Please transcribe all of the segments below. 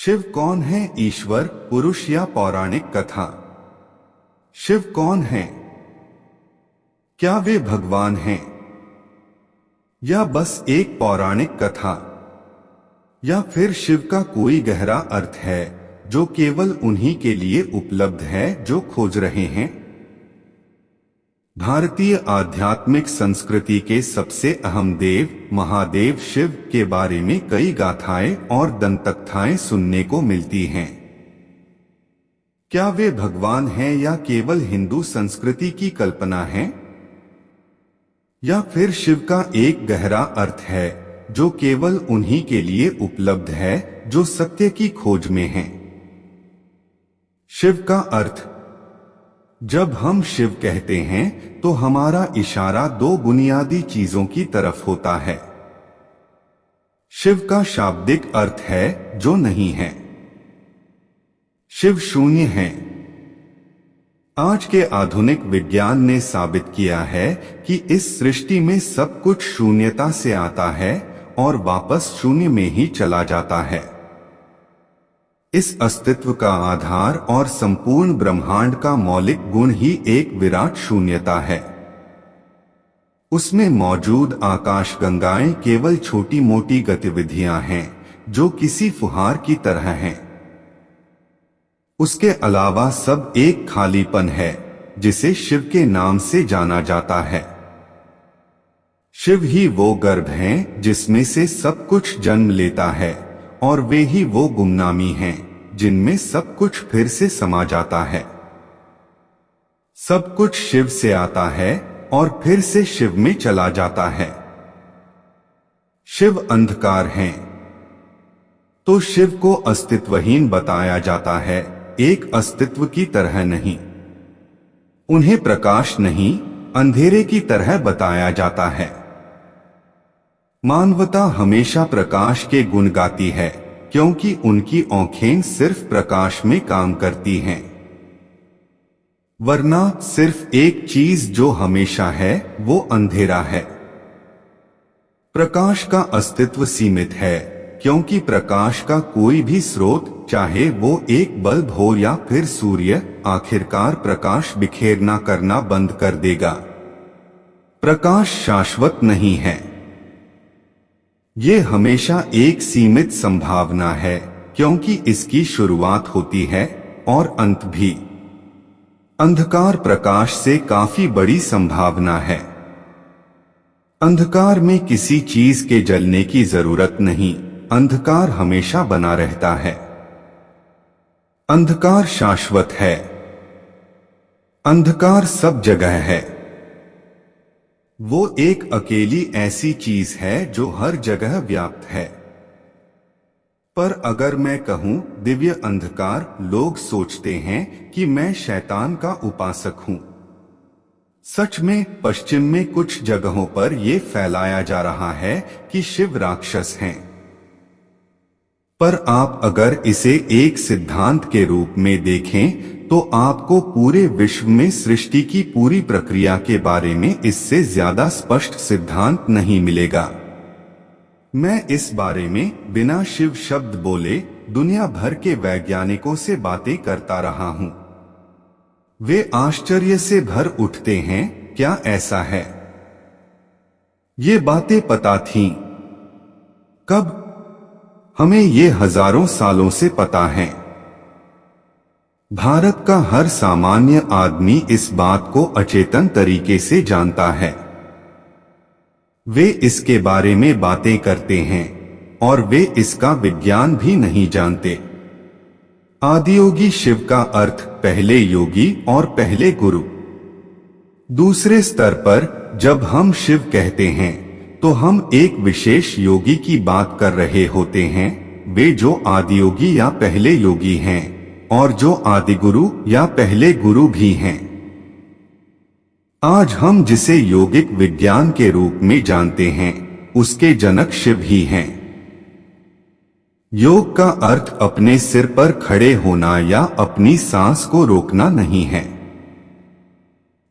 शिव कौन है? ईश्वर, पुरुष या पौराणिक कथा? शिव कौन है? क्या वे भगवान हैं या बस एक पौराणिक कथा? या फिर शिव का कोई गहरा अर्थ है जो केवल उन्हीं के लिए उपलब्ध है जो खोज रहे हैं? भारतीय आध्यात्मिक संस्कृति के सबसे अहम देव महादेव शिव के बारे में कई गाथाएं और दंतकथाएं सुनने को मिलती हैं। क्या वे भगवान हैं या केवल हिंदू संस्कृति की कल्पना है? या फिर शिव का एक गहरा अर्थ है जो केवल उन्हीं के लिए उपलब्ध है जो सत्य की खोज में हैं? शिव का अर्थ। जब हम शिव कहते हैं तो हमारा इशारा दो बुनियादी चीजों की तरफ होता है। शिव का शाब्दिक अर्थ है जो नहीं है। शिव शून्य है। आज के आधुनिक विज्ञान ने साबित किया है कि इस सृष्टि में सब कुछ शून्यता से आता है और वापस शून्य में ही चला जाता है। इस अस्तित्व का आधार और संपूर्ण ब्रह्मांड का मौलिक गुण ही एक विराट शून्यता है। उसमें मौजूद आकाशगंगाएं केवल छोटी मोटी गतिविधियां हैं जो किसी फुहार की तरह हैं। उसके अलावा सब एक खालीपन है जिसे शिव के नाम से जाना जाता है। शिव ही वो गर्भ हैं जिसमें से सब कुछ जन्म लेता है और वे ही वो गुमनामी हैं जिनमें सब कुछ फिर से समा जाता है। सब कुछ शिव से आता है और फिर से शिव में चला जाता है। शिव अंधकार हैं तो शिव को अस्तित्वहीन बताया जाता है, एक अस्तित्व की तरह नहीं। उन्हें प्रकाश नहीं, अंधेरे की तरह बताया जाता है। मानवता हमेशा प्रकाश के गुण गाती है क्योंकि उनकी आंखें सिर्फ प्रकाश में काम करती हैं। वरना सिर्फ एक चीज जो हमेशा है वो अंधेरा है। प्रकाश का अस्तित्व सीमित है क्योंकि प्रकाश का कोई भी स्रोत, चाहे वो एक बल्ब हो या फिर सूर्य, आखिरकार प्रकाश बिखेरना करना बंद कर देगा। प्रकाश शाश्वत नहीं है। ये हमेशा एक सीमित संभावना है क्योंकि इसकी शुरुआत होती है और अंत भी। अंधकार प्रकाश से काफी बड़ी संभावना है। अंधकार में किसी चीज के जलने की जरूरत नहीं, अंधकार हमेशा बना रहता है। अंधकार शाश्वत है। अंधकार सब जगह है। वो एक अकेली ऐसी चीज है जो हर जगह व्याप्त है। पर अगर मैं कहूं दिव्य अंधकार, लोग सोचते हैं कि मैं शैतान का उपासक हूं। सच में पश्चिम में कुछ जगहों पर यह फैलाया जा रहा है कि शिव राक्षस हैं। पर आप अगर इसे एक सिद्धांत के रूप में देखें तो आपको पूरे विश्व में सृष्टि की पूरी प्रक्रिया के बारे में इससे ज्यादा स्पष्ट सिद्धांत नहीं मिलेगा। मैं इस बारे में बिना शिव शब्द बोले दुनिया भर के वैज्ञानिकों से बातें करता रहा हूं। वे आश्चर्य से भर उठते हैं, क्या ऐसा है? ये बातें पता थीं। कब? हमें ये हजारों सालों से पता है। भारत का हर सामान्य आदमी इस बात को अचेतन तरीके से जानता है। वे इसके बारे में बातें करते हैं और वे इसका विज्ञान भी नहीं जानते। आदियोगी शिव का अर्थ पहले योगी और पहले गुरु। दूसरे स्तर पर जब हम शिव कहते हैं तो हम एक विशेष योगी की बात कर रहे होते हैं, वे जो आदियोगी या पहले योगी हैं और जो आदिगुरु या पहले गुरु भी हैं। आज हम जिसे योगिक विज्ञान के रूप में जानते हैं उसके जनक शिव ही हैं। योग का अर्थ अपने सिर पर खड़े होना या अपनी सांस को रोकना नहीं है।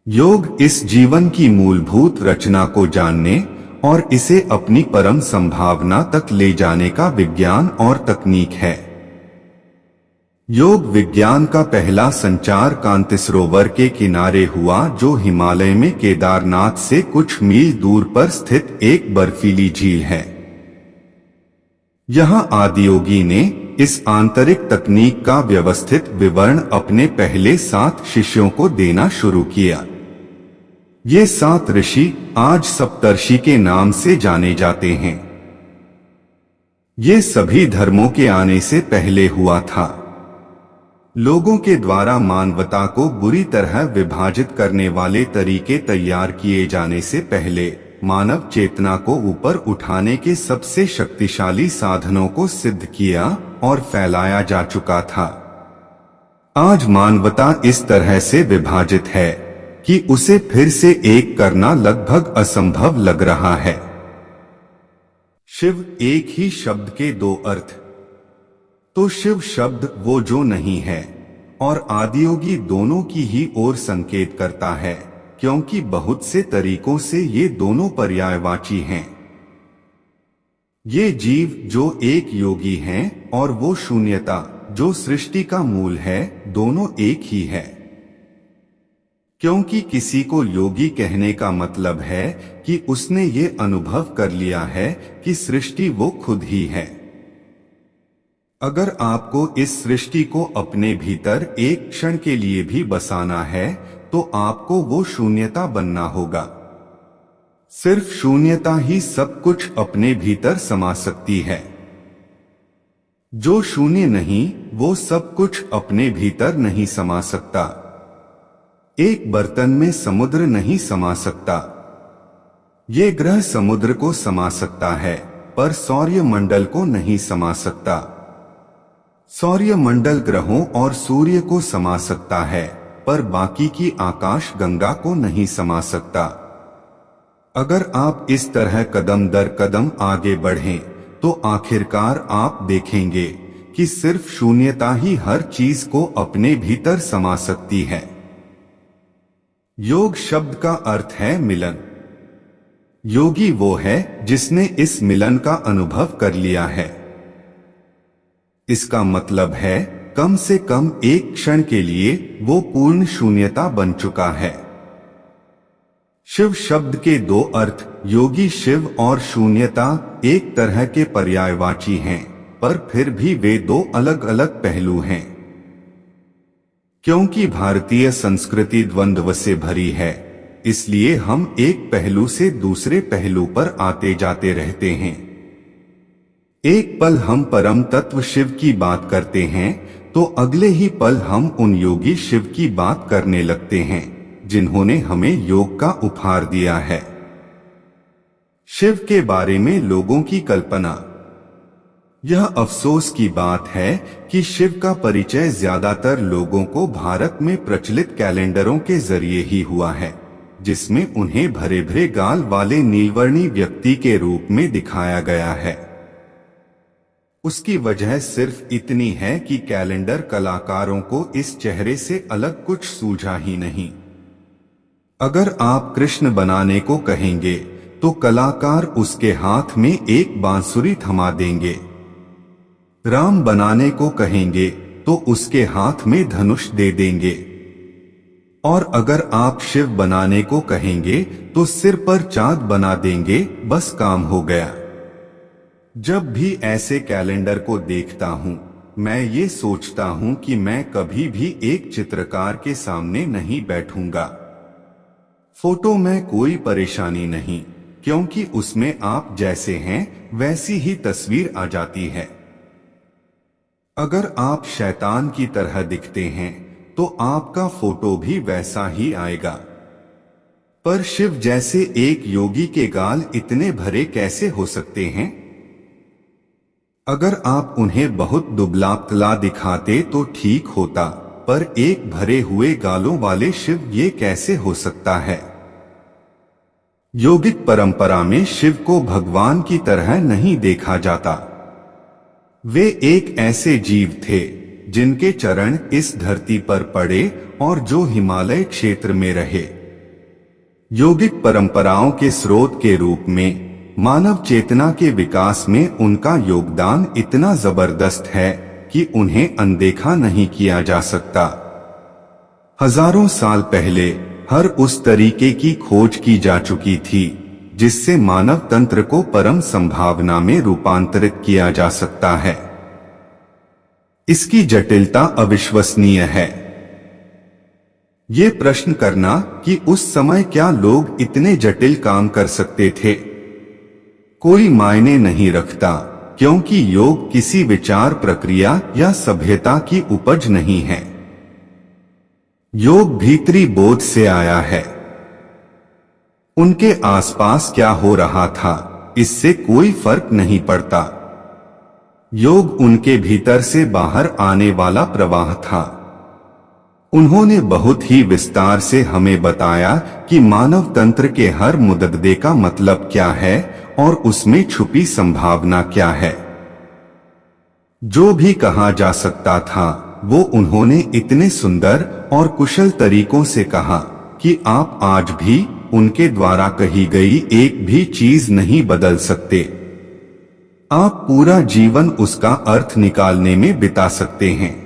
योग इस जीवन की मूलभूत रचना को जानने और इसे अपनी परम संभावना तक ले जाने का विज्ञान और तकनीक है। योग विज्ञान का पहला संचार कांति सरोवर के किनारे हुआ, जो हिमालय में केदारनाथ से कुछ मील दूर पर स्थित एक बर्फीली झील है। यहाँ आदियोगी ने इस आंतरिक तकनीक का व्यवस्थित विवरण अपने पहले 7 शिष्यों को देना शुरू किया। ये 7 ऋषि आज सप्तर्षि के नाम से जाने जाते हैं। ये सभी धर्मों के आने से पहले हुआ था। लोगों के द्वारा मानवता को बुरी तरह विभाजित करने वाले तरीके तैयार किए जाने से पहले मानव चेतना को ऊपर उठाने के सबसे शक्तिशाली साधनों को सिद्ध किया और फैलाया जा चुका था। आज मानवता इस तरह से विभाजित है कि उसे फिर से एक करना लगभग असंभव लग रहा है। शिव एक ही शब्द के 2 अर्थ। तो शिव शब्द वो जो नहीं है और आदियोगी दोनों की ही ओर संकेत करता है, क्योंकि बहुत से तरीकों से ये दोनों पर्यायवाची हैं। ये जीव जो एक योगी हैं और वो शून्यता जो सृष्टि का मूल है, दोनों एक ही है। क्योंकि किसी को योगी कहने का मतलब है कि उसने ये अनुभव कर लिया है कि सृष्टि वो खुद ही है। अगर आपको इस सृष्टि को अपने भीतर एक क्षण के लिए भी बसाना है, तो आपको वो शून्यता बनना होगा। सिर्फ शून्यता ही सब कुछ अपने भीतर समा सकती है। जो शून्य नहीं, वो सब कुछ अपने भीतर नहीं समा सकता। एक बर्तन में समुद्र नहीं समा सकता। ये ग्रह समुद्र को समा सकता है, पर सौर्य मंडल को नहीं समा सकता। सौर्य मंडल ग्रहों और सूर्य को समा सकता है, पर बाकी की आकाश गंगा को नहीं समा सकता। अगर आप इस तरह कदम दर कदम आगे बढ़ें, तो आखिरकार आप देखेंगे कि सिर्फ शून्यता ही हर चीज को अपने भीतर समा सकती है। योग शब्द का अर्थ है मिलन। योगी वो है जिसने इस मिलन का अनुभव कर लिया है। इसका मतलब है कम से कम एक क्षण के लिए वो पूर्ण शून्यता बन चुका है। शिव शब्द के 2 अर्थ, योगी शिव और शून्यता, एक तरह के पर्यायवाची हैं, पर फिर भी वे 2 अलग अलग पहलू हैं। क्योंकि भारतीय संस्कृति द्वंद्व से भरी है, इसलिए हम एक पहलू से दूसरे पहलू पर आते जाते रहते हैं। एक पल हम परम तत्व शिव की बात करते हैं, तो अगले ही पल हम उन योगी शिव की बात करने लगते हैं जिन्होंने हमें योग का उपहार दिया है। शिव के बारे में लोगों की कल्पना। यह अफसोस की बात है कि शिव का परिचय ज्यादातर लोगों को भारत में प्रचलित कैलेंडरों के जरिए ही हुआ है, जिसमें उन्हें भरे भरे गाल वाले नीलवर्णी व्यक्ति के रूप में दिखाया गया है। उसकी वजह सिर्फ इतनी है कि कैलेंडर कलाकारों को इस चेहरे से अलग कुछ सूझा ही नहीं। अगर आप कृष्ण बनाने को कहेंगे, तो कलाकार उसके हाथ में एक बांसुरी थमा देंगे। राम बनाने को कहेंगे तो उसके हाथ में धनुष दे देंगे। और अगर आप शिव बनाने को कहेंगे तो सिर पर चांद बना देंगे, बस काम हो गया। जब भी ऐसे कैलेंडर को देखता हूँ, मैं ये सोचता हूँ कि मैं कभी भी एक चित्रकार के सामने नहीं बैठूंगा। फोटो में कोई परेशानी नहीं, क्योंकि उसमें आप जैसे हैं वैसी ही तस्वीर आ जाती है। अगर आप शैतान की तरह दिखते हैं, तो आपका फोटो भी वैसा ही आएगा। पर शिव जैसे एक योगी के गाल इतने भरे कैसे हो सकते हैं? अगर आप उन्हें बहुत दुबला पतला दिखाते तो ठीक होता, पर एक भरे हुए गालों वाले शिव ये कैसे हो सकता है? योगिक परंपरा में शिव को भगवान की तरह नहीं देखा जाता। वे एक ऐसे जीव थे जिनके चरण इस धरती पर पड़े और जो हिमालय क्षेत्र में रहे। योगिक परंपराओं के स्रोत के रूप में मानव चेतना के विकास में उनका योगदान इतना जबरदस्त है कि उन्हें अनदेखा नहीं किया जा सकता। हजारों साल पहले हर उस तरीके की खोज की जा चुकी थी जिससे मानव तंत्र को परम संभावना में रूपांतरित किया जा सकता है। इसकी जटिलता अविश्वसनीय है। ये प्रश्न करना कि उस समय क्या लोग इतने जटिल काम कर सकते थे, कोई मायने नहीं रखता, क्योंकि योग किसी विचार प्रक्रिया या सभ्यता की उपज नहीं है। योग भीतरी बोध से आया है। उनके आसपास क्या हो रहा था इससे कोई फर्क नहीं पड़ता। योग उनके भीतर से बाहर आने वाला प्रवाह था। उन्होंने बहुत ही विस्तार से हमें बताया कि मानव तंत्र के हर मुद्दे का मतलब क्या है और उसमें छुपी संभावना क्या है। जो भी कहा जा सकता था वो उन्होंने इतने सुंदर और कुशल तरीकों से कहा कि आप आज भी उनके द्वारा कही गई एक भी चीज नहीं बदल सकते। आप पूरा जीवन उसका अर्थ निकालने में बिता सकते हैं।